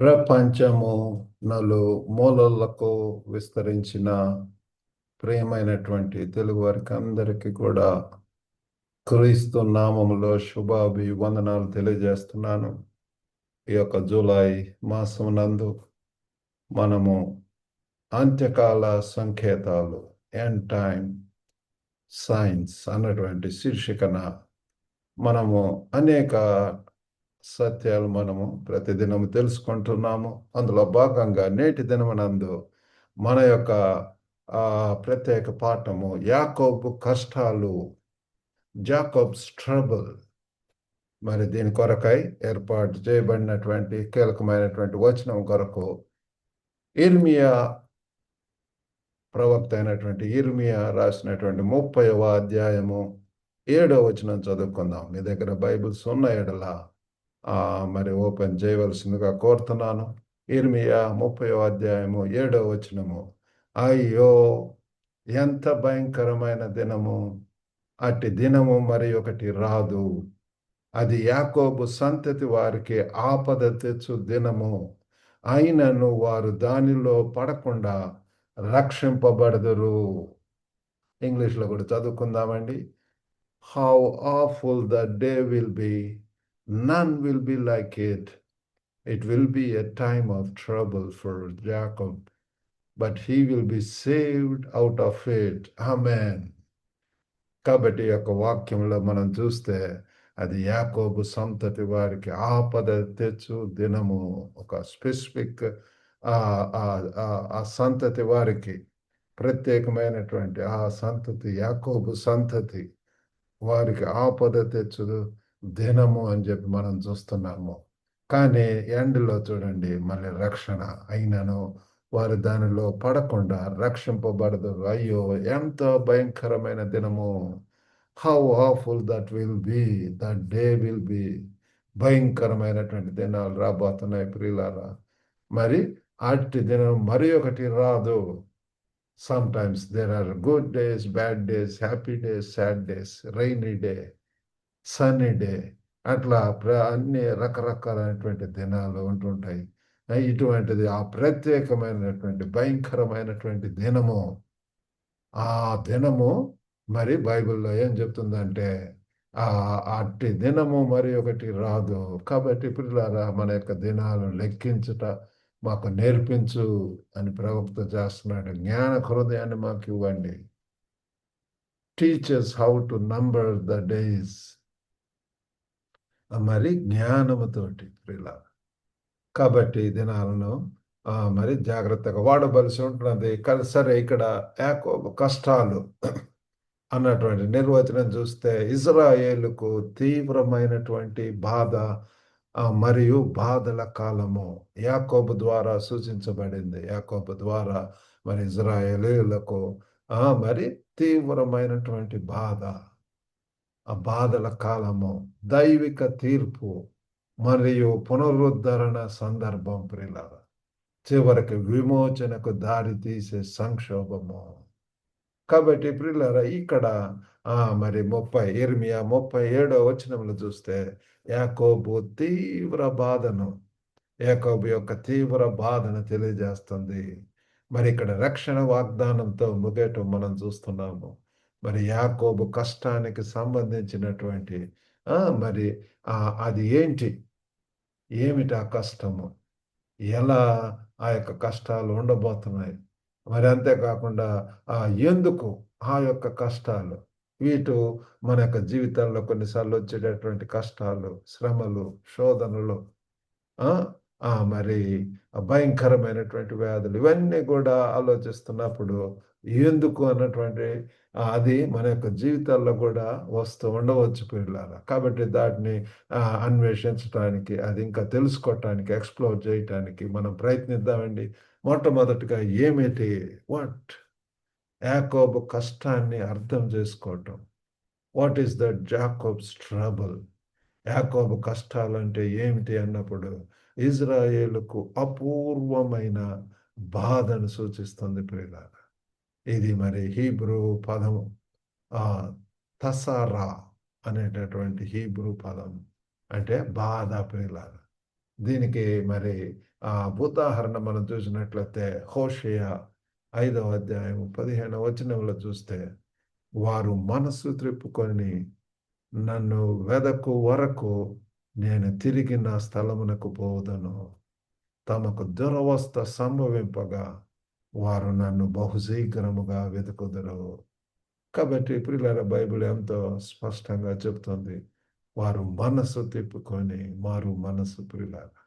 ప్రపంచము మూలలకు విస్తరించిన ప్రియమైనటువంటి తెలుగు వారికి అందరికీ కూడా క్రీస్తు నామములో శుభాభివందనాలు తెలియజేస్తున్నాను. ఈ యొక్క జూలై మాసం నందు మనము అంత్యకాల సంకేతాలు ఎండ్ టైమ్ సైన్స్ అన్నటువంటి శీర్షికన మనము అనేక సత్యాలు మనము ప్రతిదినము తెలుసుకుంటున్నాము. అందులో భాగంగా నేటి దినమునందు మన యొక్క ప్రత్యేక పాఠము యాకోబు కష్టాలు, జాకోబ్స్ ట్రబుల్. మరి దీని కొరకై ఏర్పాటు చేయబడినటువంటి కీలకమైనటువంటి వచనం కొరకు ఇర్మియా ప్రవక్త అయినటువంటి ఇర్మియా రాసినటువంటి 30వ అధ్యాయము 7వ వచనం చదువుకుందాం. మీ దగ్గర బైబిల్స్ ఉన్న ఎడల మరి ఓపెన్ చేయవలసిందిగా కోరుతున్నాను. ఇర్మియా 30వ అధ్యాయము 7వ వచనము. అయ్యో, ఎంత భయంకరమైన దినము! అట్టి దినము మరి ఒకటి రాదు. అది యాకోబు సంతతి వారికి ఆపద తెచ్చు దినము. అయినను వారు దానిలో పడకుండా రక్షింపబడదురు. ఇంగ్లీష్లో కూడా చదువుకుందామండి. How awful the day will be, none will be like it. It will be a time of trouble for Jacob, but he will be saved out of it. Amen. కాబట్టి యొక్క వాక్యంలో మనం చూస్తే అది యాకోబు సంతతి వారికి ఆపద తెచ్చు దినము. ఒక స్పెసిఫిక్ ఆ సంతతి వారికి ప్రత్యేకమైనటువంటి ఆ సంతతి యాకోబు సంతతి వారికి ఆపద తెచ్చు దినము అని చెప్పి మనం చూస్తున్నాము. కానీ ఎండ్లో చూడండి, మళ్ళీ రక్షణ అయినను వారు దానిలో పడకుండా రక్షింపబడదు. అయ్యో, ఎంత భయంకరమైన దినము! How awful that will be, that day will B. భయంకరమైనటువంటి దినాలు రాబోతున్నాయి ప్రియులారా. మరి అట్టి దినం మరి ఒకటి రాదు. Sometimes there are good days, bad days, happy days, sad days, rainy day, sunny day. అట్లా అన్ని రకరకాలైనటువంటి దినాలు ఉంటుంటాయి. ఇటువంటిది ఆ ప్రత్యేకమైనటువంటి భయంకరమైనటువంటి దినము. ఆ దినము మరి బైబిల్లో ఏం చెప్తుందంటే అట్టి దినము మరి ఒకటి రాదు. కాబట్టి పిల్లలారా, మన యొక్క దినాలు లెక్కించుట మాకు నేర్పించు అని ప్రవక్త చేస్తున్నాడు. జ్ఞాన హృదయాన్ని మాకు ఇవ్వండి. Teachers how to number the days. మరి జ్ఞానముతోటి పిల్లలారా. కాబట్టి దినాలను మరి జాగ్రత్తగా వాడవలసి ఉంటున్నది. సరే, ఇక్కడ యాకోబు కష్టాలు అన్నటువంటి నిర్వచనం చూస్తే ఇజ్రాయేలుకు తీవ్రమైనటువంటి బాధ మరియు బాధల కాలము యాకోబు ద్వారా సూచించబడింది. యాకోబు ద్వారా మరి ఇజ్రాయేలీయులకు మరి తీవ్రమైనటువంటి బాధ, ఆ బాధల కాలము, దైవిక తీర్పు మరియు పునరుద్ధరణ సందర్భం ప్రియులారా. చివరికి విమోచనకు దారి తీసే సంక్షోభము. కాబట్టి ప్రియులారా, ఇక్కడ మరి ఇర్మియా 37వ వచనంలో చూస్తే యాకోబు యొక్క తీవ్ర బాధను తెలియజేస్తుంది. మరి ఇక్కడ రక్షణ వాగ్దానంతో ముగేయటం మనం చూస్తున్నాము. మరి యాకోబు కష్టానికి సంబంధించినటువంటి మరి అది ఏమిటి ఆ కష్టము, ఎలా ఆ యొక్క కష్టాలు ఉండబోతున్నాయి, మరి అంతేకాకుండా ఎందుకు ఆ యొక్క కష్టాలు, వీటి మన యొక్క జీవితాల్లో కొన్నిసార్లు వచ్చేటటువంటి కష్టాలు, శ్రమలు, శోధనలు, మరి భయంకరమైనటువంటి వ్యాధులు, ఇవన్నీ కూడా ఆలోచిస్తున్నప్పుడు ఎందుకు అన్నటువంటి అది మన యొక్క జీవితాల్లో కూడా వస్తూ ఉండవచ్చు పిల్లలారా. కాబట్టి దాటిని అన్వేషించడానికి, అది ఇంకా తెలుసుకోవటానికి, ఎక్స్ప్లోర్ చేయటానికి మనం ప్రయత్నిద్దామండి. మొట్టమొదటిగా వాట్ యాకోబు కష్టాన్ని అర్థం చేసుకోవటం. What is the Jacobs trouble? యాకోబు కష్టాలంటే ఏమిటి అన్నప్పుడు ఇజ్రాయేలుకు అపూర్వమైన బాధను సూచిస్తుంది ప్రియులారా. ఇది మరి హీబ్రూ పదము తసారా అనేటటువంటి హీబ్రూ పదం అంటే బాధ ప్రియులారా. దీనికి మరి ఉదాహరణ మనం చూసినట్లయితే హోషేయ 5వ అధ్యాయం 15వ వచనంలో చూస్తే, వారు మనస్సు త్రిప్పుకొని నన్ను వెదకు వరకు నేను తిరిగి నా స్థలమునకు పోవుదును. తమకు దురవస్థ సంభవింపగా వారు నన్ను బహుశీఘ్రముగా వెతుకుదురు. కాబట్టి ప్రియులారా, బైబిల్ ఎంతో స్పష్టంగా చెప్తుంది. వారు మనస్సు తిప్పుకొని మారు మనస్సు. ప్రియులారా,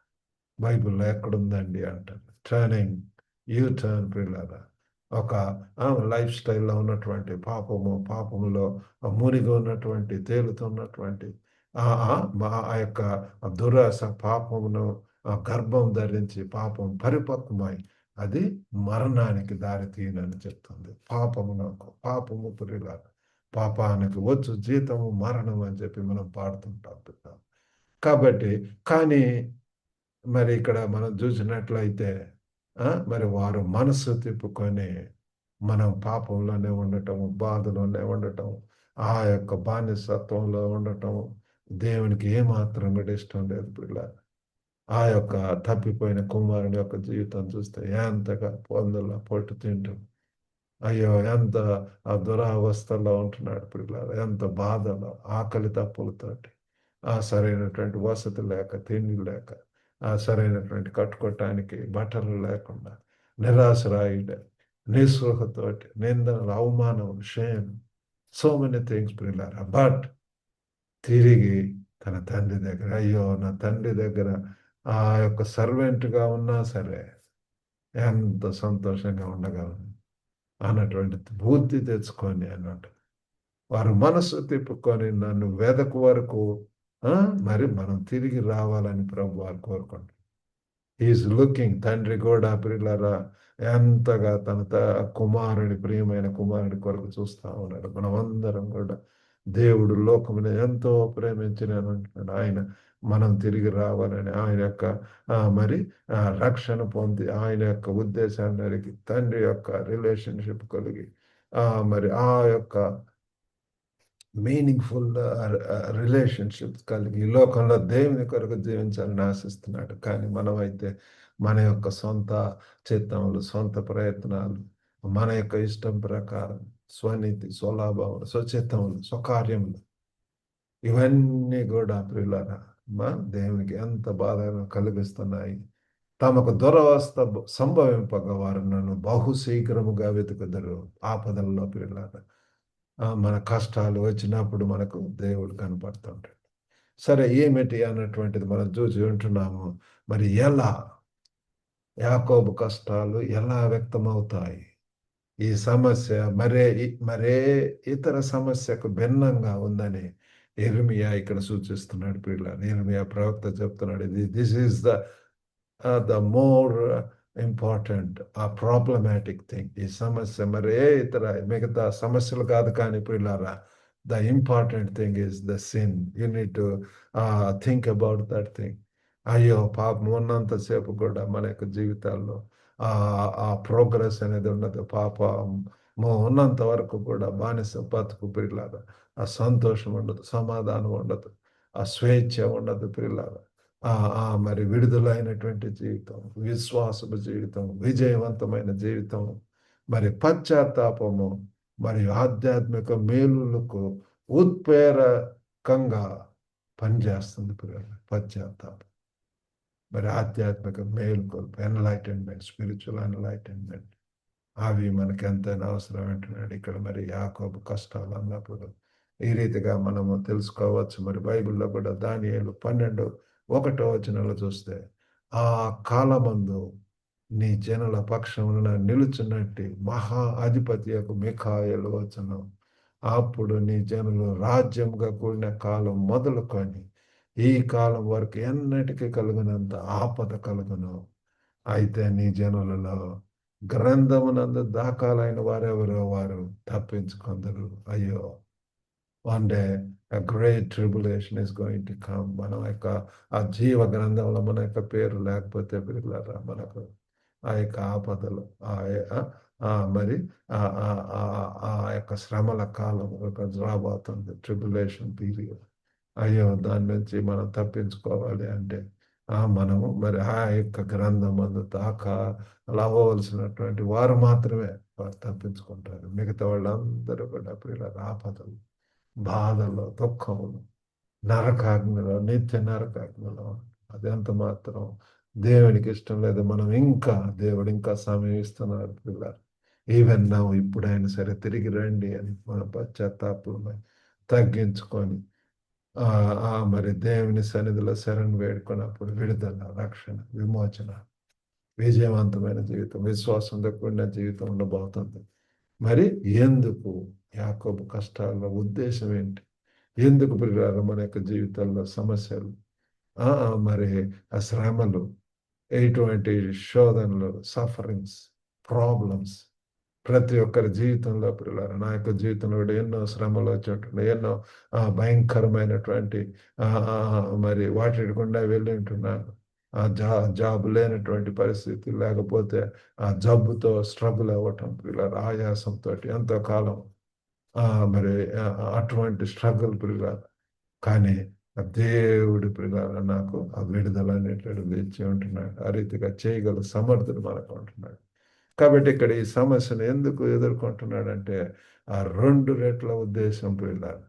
బైబిల్‌లో ఎక్కడుందండి అంటారు. టర్నింగ్, యూ టర్న్ ప్రియులారా. ఒక లైఫ్ స్టైల్‌లో ఉన్నటువంటి పాపములో మునిగి ఉన్నటువంటి, తేలుతున్నటువంటి ఆ యొక్క దురాశ పాపమును గర్భం ధరించి పాపం పరిపక్వమై అది మరణానికి దారి తీయనని చెప్తుంది. పాపము ప్రియులారా, పాపానికి వచ్చు జీతము మరణం అని చెప్పి మనం పాడుతుంటాం పిల్లలు. కాబట్టి కానీ మరి ఇక్కడ మనం చూసినట్లయితే మరి వారు మనస్సు తిప్పుకొని మనం పాపంలోనే ఉండటం, బాధలోనే ఉండటం, ఆ యొక్క బానిసత్వంలో ఉండటం దేవునికి ఏమాత్రం కూడా ఇష్టం లేదు పిల్లలు. ఆ యొక్క తప్పిపోయిన కుమారుని యొక్క జీవితం చూస్తే ఎంతగా పొందల పొట్టు తింటూ, అయ్యో ఎంత ఆ దురవస్థలో ఉంటున్నాడు పిల్లలు, ఎంత బాధలో, ఆకలి తప్పులతోటి, సరైనటువంటి వసతి లేక, తిండి లేక, సరైనటువంటి కట్టుకోవటానికి బట్టలు లేకుండా, నిరాశరాయుడ, నిస్పృహతోటి, నిందనలు, అవమానం, షేమ్, సో మెనీ థింగ్స్ పిల్లలు. బట్ తిరిగి తన తండ్రి దగ్గర, అయ్యో నా తండ్రి దగ్గర ఆ యొక్క సర్వెంట్‌గా ఉన్నా సరే ఎంత సంతోషంగా ఉండగలను అన్నటువంటి బుద్ధి తెచ్చుకొని అన్నట్టు. వారు మనస్సు తిప్పుకొని నన్ను వెదకు వరకు మరి మనం తిరిగి రావాలని ప్రభువారు కోరుకుంటున్నారు. ఈజ్ లుకింగ్, తండ్రి కూడా ప్రియులారా ఎంతగా తన కుమారుడి, ప్రియమైన కుమారుడి కొరకు చూస్తా ఉన్నాడు. మనమందరం కూడా దేవుడు లోకముని ఎంతో ప్రేమించినంటున్నాడు. ఆయన మనం తిరిగి రావాలని, ఆయన యొక్క మరి రక్షణ పొంది ఆయన యొక్క ఉద్దేశాన్ని ఎరిగి తండ్రి యొక్క రిలేషన్షిప్ కలిగి మరి ఆ యొక్క మీనింగ్‌ఫుల్ రిలేషన్‌షిప్స్ కలిగి ఈ లోకంలో దేవుని కొరకు జీవించాలని ఆశిస్తున్నాడు. కానీ మనమైతే మన యొక్క సొంత చిత్తములు, సొంత ప్రయత్నాలు, మన యొక్క ఇష్టం ప్రకారం స్వనీతి, స్వలాభములు, స్వచిత్తములు, స్వకార్యములు ఇవన్నీ కూడా ప్రియులారా దేవునికి ఎంత బాధను కలిగిస్తున్నాయి. తమకు దురవస్థ సంభవింపగా వారు నన్ను బహు శీఘ్రముగా వెతుకుదురు. ఆపదల్లో ప్రియులారా, మన కష్టాలు వచ్చినప్పుడు మనకు దేవుడు కనపడుతుంటాడు. సరే, ఏమిటి అన్నటువంటిది మనం చూసి ఉంటున్నాము. మరి ఎలా యాకోబు కష్టాలు ఎలా వ్యక్తమవుతాయి? ఈ సమస్య మరే ఇతర సమస్యకు భిన్నంగా ఉందని యెరెమీయా ఇక్కడ సూచిస్తున్నాడు ప్రియులారా. యెరెమీయా ప్రవక్త చెప్తున్నాడు, this is the more important problematic thing. ఈ సమస్య మరే ఇతర మిగతా సమస్యలు కాదు కానీ ప్రియులారా, the important thing is the sin. You need to think about that thing. అయ్యో పాపం ఉన్నంతసేపు కూడా మన యొక్క జీవితాల్లో ఆ ప్రోగ్రెస్ అనేది ఉండదు. పాపము ఉన్నంత వరకు కూడా బానిస బతుకు ప్రియులారా. ఆ సంతోషం ఉండదు, సమాధానం ఉండదు, ఆ స్వేచ్ఛ ఉండదు ప్రియులారా. మరి విడుదలైనటువంటి జీవితం, విశ్వాసపు జీవితం, విజయవంతమైన జీవితం, మరి పశ్చాత్తాపము మరియు ఆధ్యాత్మిక మేలులకు ఉత్ప్రేరకంగా పనిచేస్తుంది ప్రియులారా పశ్చాత్తాపం. మరి ఆధ్యాత్మిక మేలుకొల్పు, ఎన్లైటన్మెంట్, స్పిరిచువల్ ఎన్లైటన్మెంట్ అవి మనకి ఎంతైనా అవసరం అంటున్నాడు ఇక్కడ. మరి యాకోబు కష్టాలు అన్నప్పుడు ఈ రీతిగా మనము తెలుసుకోవచ్చు. మరి బైబిల్‌లో కూడా దానియేలు 12:1 చూస్తే, ఆ కాలమందు నీ జనుల పక్షమున నిలుచున్నట్టి మహా అధిపతియగు మిఖాయేలు వచ్చును. అప్పుడు నీ జనులు రాజ్యంగా కూడిన కాలం మొదలుకొని ఈ కాలం వరకు ఎన్నటికీ కలుగునంత ఆపద కలుగును. అయితే నీ జనులలో గ్రంథమునందు దాఖలైన వారెవరో వారు తప్పించుకొందరు. అయ్యో, one day great tribulation is going to come. మన యొక్క ఆ జీవ గ్రంథంలో మన యొక్క పేరు లేకపోతే పిల్లరా, మనకు ఆ యొక్క ఆపదలు మరి ఆ యొక్క శ్రమల కాలం రాబోతుంది, ట్రిబులేషన్ పీరియడ్. అయ్యో, దాని నుంచి మనం తప్పించుకోవాలి అంటే మనము మరి ఆ యొక్క గ్రంథమందు దాకా అవ్వవలసినటువంటి వారు మాత్రమే వారు తప్పించుకుంటారు. మిగతా వాళ్ళందరూ కూడా ప్రియులారా ఆపదలు, బాధలు, దుఃఖములు, నరకాగ్నిలో, నిత్య నరకాగ్నిలో. అది ఎంత మాత్రం దేవునికి ఇష్టం లేదు. దేవుడు ఇంకా సమయం ఇస్తున్నారు పిల్లలు. ఈవెన్ నా ఇప్పుడైనా సరే తిరిగి రండి అని మన పశ్చాత్తాపంలో తగ్గించుకొని మరి దేవుని సన్నిధిలో శరణు వేడుకున్నప్పుడు విడుదల, రక్షణ, విమోచన, విజయవంతమైన జీవితం, విశ్వాసంతో కూడిన జీవితం ఉండబోతుంది. మరి ఎందుకు యాకోబు కష్టాల ఉద్దేశం ఏంటి? ఎందుకు ప్రియులారా మన యొక్క జీవితాల్లో సమస్యలు, మరి ఆ శ్రమలు, ఎటువంటి శోధనలు, సఫరింగ్స్, ప్రాబ్లమ్స్ ప్రతి ఒక్కరి జీవితంలో ప్రియులారా, నా యొక్క జీవితంలో కూడా ఎన్నో శ్రమలు వచ్చి ఎన్నో భయంకరమైనటువంటి మరి వాటి గుండా వెళ్ళి ఉంటున్నాను. జాబ్ లేనటువంటి పరిస్థితి, లేకపోతే ఆ జబ్బుతో స్ట్రగుల్ అవ్వటం పిల్లలు, ఆయాసంతో ఎంతో కాలం మరి అటువంటి స్ట్రగుల్ పిల్లలు. కానీ దేవుడి పిల్లలు నాకు ఆ విడుదల అనేటువంటిది ఇచ్చి ఉంటున్నాడు. ఆ రీతిగా చేయగల సమర్థుడు మనకు ఉంటున్నాడు. కాబట్టి ఇక్కడ ఈ సమస్యను ఎందుకు ఎదుర్కొంటున్నాడంటే ఆ 2 రెట్ల ఉద్దేశం పిల్లలు,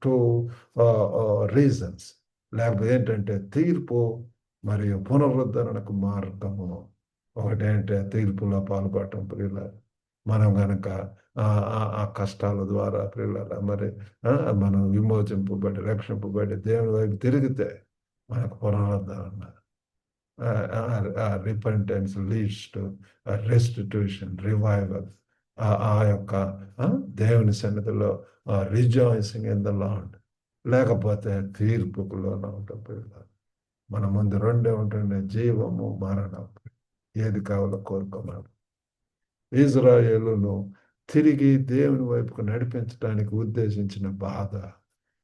టూ రీజన్స్. లేకపోతే ఏంటంటే తీర్పు మరియు పునరుద్ధరణకు మార్గము. ఒకటేంటే తీర్పులో పాల్గొనటం ప్రియులారా. మనం గనక ఆ కష్టాల ద్వారా ప్రియులారా మరి మనం విమోచింపబడి, రక్షింపబడి దేవుని వైపు తిరిగితే మనకు పునరుద్ధరణ, repentance leads to restitution, revival. ఆ యొక్క దేవుని సన్నిధిలో రిజాయిసింగ్ ఇన్ ద లార్డ్. లేకపోతే తీర్పుకు లోనవటం పిల్లలు. మన ముందు రెండే ఉంటుండే, జీవము, మరణం. ఏది కావాలో కోరుకున్నాడు. ఇజ్రాయేలును తిరిగి దేవుని వైపుకు నడిపించడానికి ఉద్దేశించిన బాధ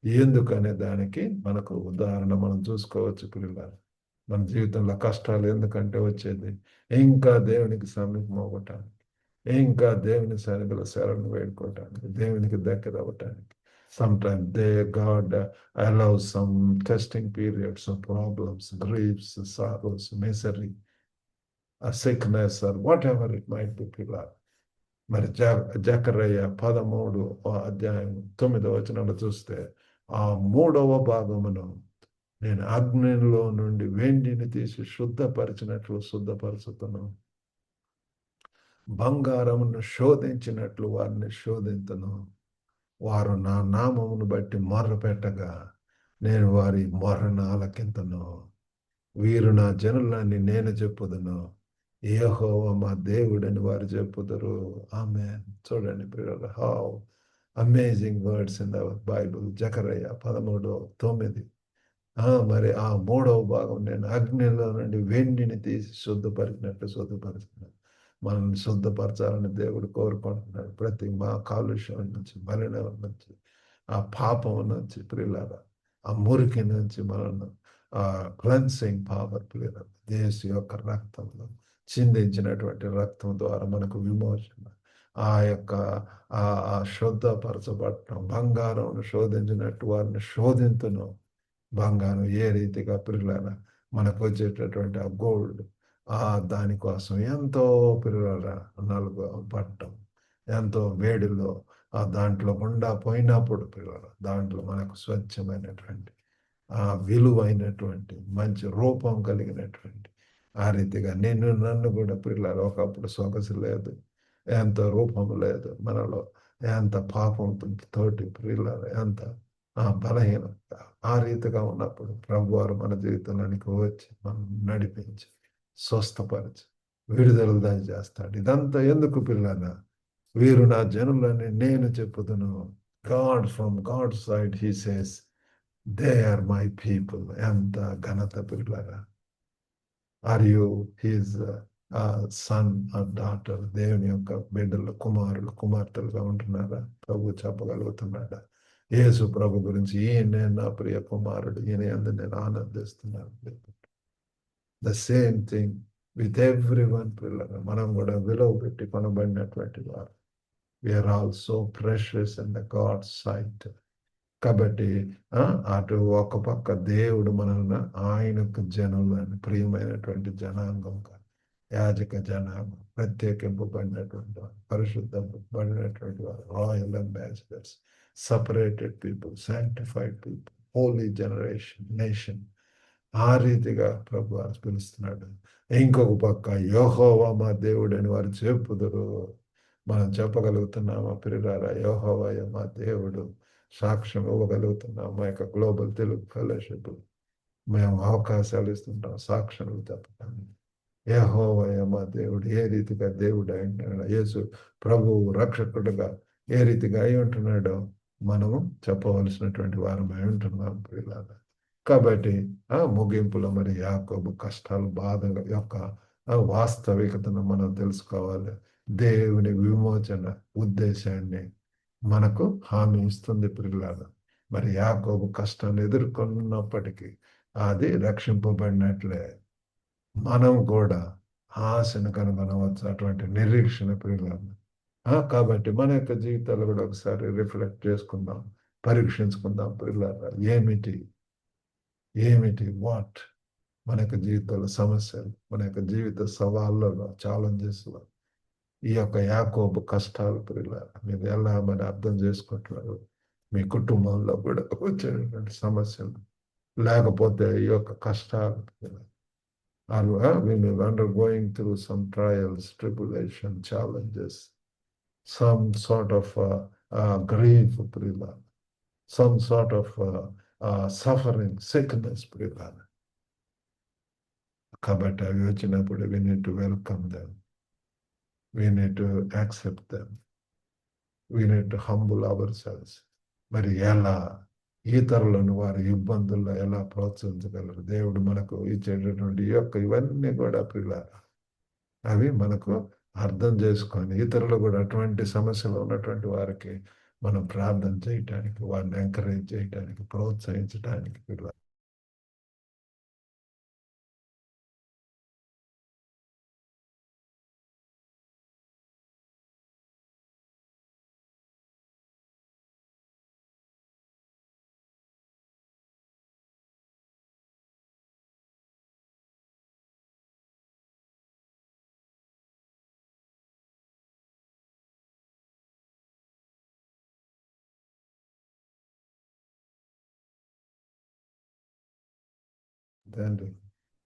ఎందుకనే దానికి మనకు ఉదాహరణ మనం చూసుకోవచ్చు పిల్లలు. మన జీవితంలో కష్టాలు ఎందుకంటే వచ్చేది ఇంకా దేవునికి సమీపం అవ్వటానికి, ఇంకా దేవుని సన్నిధిలో శరణు వేడుకోవటానికి, దేవునికి దగ్గర అవ్వటానికి. Sometimes God allows some testing periods of problems, griefs, sorrows, misery, a sickness, or whatever it might be పిల్లలు. మరి జకరయ్య 13 అధ్యాయం 9వ వచనంలో చూస్తే ఆ 3వ భాగమును నేను అగ్నిలో నుండి వెండిని తీసి శుద్ధపరిచినట్లు శుద్ధపరచుతును, బంగారమును శోధించినట్లు వారిని శోధింతును. వారు నా నామమును బట్టి మొర్ర పెట్టగా నేను వారి మొర్రను ఆలకింతును. వీరు నా జనులని నేను చెప్పుదును, యెహోవా మా దేవుడని వారు చెప్పుదురు. ఆమేన్. చూడండి ప్రియులారా, how amazing words in the Bible. Jakarayya 13:9. మరి ఆ 3వ భాగం నేను అగ్నిలో నుండి వెండిని తీసి శుద్ధపరిచినట్లు శుద్ధపరుచున్నాను. మనల్ని శుద్ధపరచాలని దేవుడు కోరుకుంటున్నాడు. ప్రతి మా కాలుష్యం నుంచి, మలినం నుంచి, ఆ పాపం నుంచి ప్రియులారా, ఆ మురికి నుంచి మనల్ని క్లెన్సింగ్ పవర్ ప్రియులారా, యేసు యొక్క రక్తంలో చిందించినటువంటి రక్తం ద్వారా మనకు విమోచన. ఆ యొక్క శుద్ధపరచబడటం, బంగారం శోధించినట్టు వారిని శోధింతును. బంగారం ఏ రీతిగా పిల్లల మనకు వచ్చేటటువంటి ఆ గోల్డ్, దానికోసం ఎంతో పిల్లల నలుగు పట్టం, ఎంతో వేడిలో దాంట్లో గుండా పోయినప్పుడు పిల్లల దాంట్లో మనకు స్వచ్ఛమైనటువంటి విలువైనటువంటి మంచి రూపం కలిగినటువంటి ఆ రీతిగా నన్ను కూడా పిల్లలు ఒకప్పుడు సొగసు లేదు, ఎంత రూపం లేదు మనలో, ఎంత పాపం తోటి పిల్లలు, ఎంత బలహీనత. ఆ రీతిగా ఉన్నప్పుడు ప్రభువారు మన జీవితంలోనికి వచ్చి మనం నడిపించి స్వస్థపరిచి విడుదల దయచేస్తాడు. ఇదంతా ఎందుకు పిల్లల? వీరు నా జనులని నేను చెప్పుదును. From God side he says they are my people. ఎంత ఘనత పిల్లరా! Are you his son or daughter? దేవుని యొక్క బిడ్డలు, కుమారులు, కుమార్తెలుగా ఉంటున్నారా? ప్రభు చెప్పగలుగుతున్నాడా? యేసు ప్రభు గురించి, ఈయన నా ప్రియ కుమారుడు, ఈయన యందు నేను ఆనందిస్తున్నాను. The same thing with every one పిల్లలు. మనం కూడా విలువ పెట్టి కొనబడినటువంటి వారు. We are all so precious in the God's sight. కాబట్టి అటు ఒక పక్క దేవుడు మనల్ని ఆయనకు జనులని ప్రియమైనటువంటి జనాంగంగా, యాజక జనాంగం, ప్రత్యేకింపబడినటువంటి వారు, పరిశుద్ధపడినటువంటి వారు, royal ambassadors, separated people, sanctified people, holy generation, nation, ఆ రీతిగా ప్రభు పిలుస్తున్నాడు. ఇంకొక పక్క యెహోవా మా దేవుడు అని వారు చెప్పుదురు. మనం చెప్పగలుగుతున్నామా ప్రియులారా? యెహోవాయే మా దేవుడు సాక్ష్యం ఇవ్వగలుగుతున్నాం. మా యొక్క గ్లోబల్ తెలుగు ఫెలోషిప్ మేము అవకాశాలు ఇస్తుంటాం సాక్ష్యాలు చెప్పడానికి. యెహోవాయే మా దేవుడు. ఏ రీతిగా దేవుడు అంటున్నాడు, యేసు ప్రభువు రక్షకుడుగా ఏ రీతిగా అయి ఉంటున్నాడో మనము చెప్పవలసినటువంటి వారమై ఉంటున్నాం ప్రియులారా. కాబట్టి ముగింపులో మరి యాకోబు కష్టాలు, బాధల యొక్క వాస్తవికతను మనం తెలుసుకోవాలి. దేవుని విమోచన ఉద్దేశాన్ని మనకు హామీ ఇస్తుంది ప్రియులారా. మరి యాకోబు కష్టాన్ని ఎదుర్కొన్నప్పటికీ అది రక్షింపబడినట్లే మనం కూడా ఆశను కనుగొనవచ్చు, అటువంటి నిరీక్షణ ప్రియులారా. కాబట్టి మన యొక్క జీవితాలు కూడా ఒకసారి రిఫ్లెక్ట్ చేసుకుందాం, పరీక్షించుకుందాం ప్రియులారా. ఏమిటి వాట్ మన యొక్క జీవితాల సమస్యలు, మన యొక్క జీవిత సవాళ్ళలో, ఛాలెంజెస్లో ఈ యొక్క యాకోబు కష్టాలు ప్రియులారా మీరు ఎలా మరి అర్థం చేసుకుంటున్నారు? మీ కుటుంబంలో కూడా వచ్చేటువంటి సమస్యలు, లేకపోతే ఈ యొక్క కష్టాలు, we may be undergoing through some trials, tribulation, challenges, some sort of grief, ప్రియులారా, some sort of suffering, sickness, ప్రియులారా. కాబట్టి అవి వచ్చినప్పుడు we need to welcome them, we need to accept them, we need to humble ourselves. మరి ఎలా ఇతరులను వారి ఇబ్బందుల్లో ఎలా ప్రోత్సహించగలరు? దేవుడు మనకు ఇచ్చేటటువంటి ఇవన్నీ కూడా ప్రియులారా అవి మనకు అర్థం చేసుకొని ఇతరులు కూడా అటువంటి సమస్యలు ఉన్నటువంటి వారికి మనం ప్రార్థన చేయటానికి, వారిని ఎంకరేజ్ చేయటానికి, ప్రోత్సహించడానికి ప్రియులారా. తండ్రి,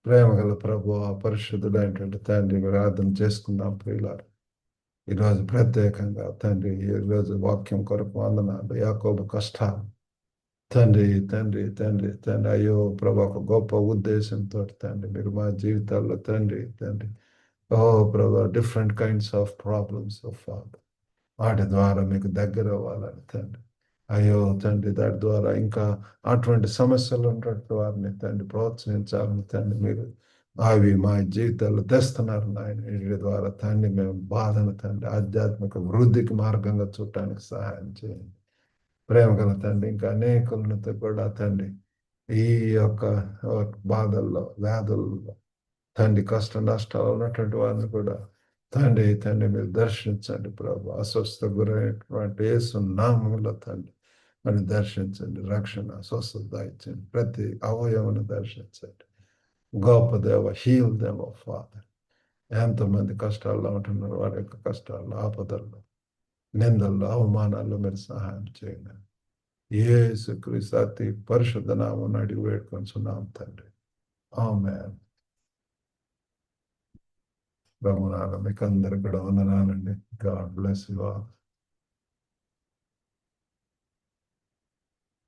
ప్రేమ గల ప్రభు, పరిశుద్ధుడైనటువంటి తండ్రి, ప్రార్థన చేసుకుందాం ప్రియులారా. ఈరోజు ప్రత్యేకంగా తండ్రి, ఈరోజు వాక్యం కొరకు వందనాలు. యాకోబు కష్టాలు తండ్రి, తండ్రి, తండ్రి, తండ్రి, అయ్యో ప్రభు, ఒక గొప్ప ఉద్దేశంతో తండ్రి మీరు మా జీవితాల్లో తండ్రి, తండ్రి, ఓ ప్రభు, different kinds of problems of father, వాటి ద్వారా మీకు దగ్గర అవ్వాలని తండ్రి. అయ్యో తండ్రి, దాటి ద్వారా ఇంకా అటువంటి సమస్యలు ఉన్నటువంటి వారిని తండ్రి ప్రోత్సహించాలని తండ్రి మీరు అవి మా జీవితాల్లో తెస్తున్నారు నాయన. వీటి ద్వారా తండ్రి మేము బాధను తండ్రి ఆధ్యాత్మిక వృద్ధికి మార్గంగా చూడటానికి సహాయం చేయండి. ప్రేమ గల తండ్రి, ఇంకా అనేకులతో కూడా తండ్రి ఈ యొక్క బాధల్లో, వ్యాధుల్లో తండ్రి కష్ట నష్టాలు ఉన్నటువంటి వారిని కూడా తండ్రి, తండ్రి మీరు దర్శించండి ప్రభు. అస్వస్థ గురైనటువంటి యేసు నామములో తండ్రి మరి దర్శించండి, రక్షణ, స్వస్థత ఇచ్చండి, ప్రతి అవయవను దర్శించండి. గొప్ప దేవ, హీల్ దేవ ఫాదర్. ఎంతోమంది కష్టాల్లో ఉంటున్నారు, వారి యొక్క కష్టాల్లో, ఆపదల్లో, నిందల్లో, అవమానాల్లో మీరు సహాయం చేయండి. యేసుక్రీస్తు అతి పరిశుద్ధ నామమున అడిగి వేడుకొంచున్నాం తండ్రి. ఆమేన్. ప్రభునాథ మీకు అందరికి కూడా వందనాలండి. God bless you all.